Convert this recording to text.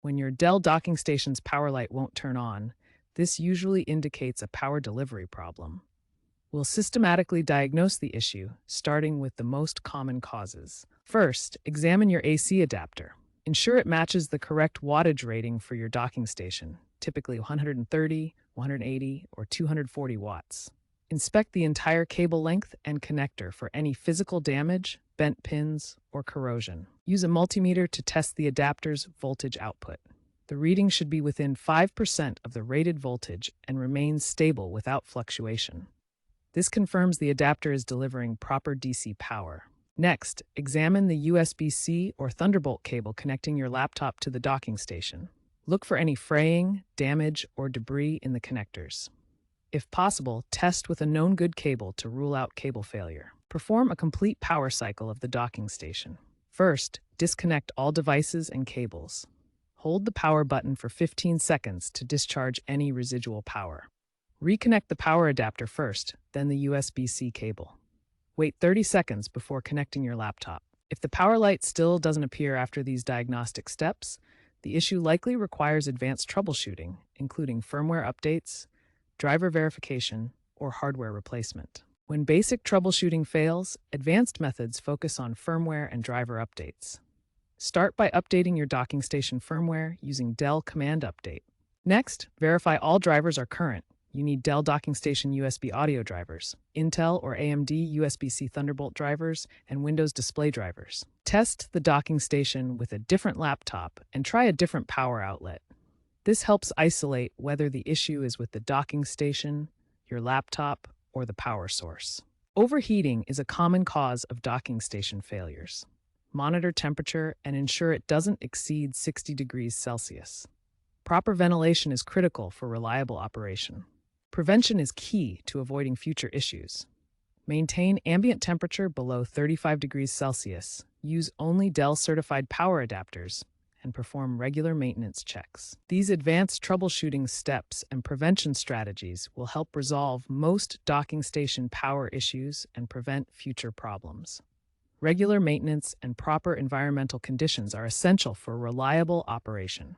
When your Dell docking station's power light won't turn on, this usually indicates a power delivery problem. We'll systematically diagnose the issue, starting with the most common causes. First, examine your AC adapter. Ensure it matches the correct wattage rating for your docking station, typically 130, 180, or 240 watts. Inspect the entire cable length and connector for any physical damage, bent pins, or corrosion. Use a multimeter to test the adapter's voltage output. The reading should be within 5% of the rated voltage and remain stable without fluctuation. This confirms the adapter is delivering proper DC power. Next, examine the USB-C or Thunderbolt cable connecting your laptop to the docking station. Look for any fraying, damage, or debris in the connectors. If possible, test with a known good cable to rule out cable failure. Perform a complete power cycle of the docking station. First, disconnect all devices and cables. Hold the power button for 15 seconds to discharge any residual power. Reconnect the power adapter first, then the USB-C cable. Wait 30 seconds before connecting your laptop. If the power light still doesn't appear after these diagnostic steps, the issue likely requires advanced troubleshooting, including firmware updates, driver verification, or hardware replacement. When basic troubleshooting fails, advanced methods focus on firmware and driver updates. Start by updating your docking station firmware using Dell Command Update. Next, verify all drivers are current. You need Dell docking station USB audio drivers, Intel or AMD USB-C Thunderbolt drivers, and Windows display drivers. Test the docking station with a different laptop and try a different power outlet. This helps isolate whether the issue is with the docking station, your laptop, or the power source. Overheating is a common cause of docking station failures. Monitor temperature and ensure it doesn't exceed 60 degrees Celsius. Proper ventilation is critical for reliable operation. Prevention is key to avoiding future issues. Maintain ambient temperature below 35 degrees Celsius, use only Dell-certified power adapters, and perform regular maintenance checks. These advanced troubleshooting steps and prevention strategies will help resolve most docking station power issues and prevent future problems. Regular maintenance and proper environmental conditions are essential for reliable operation.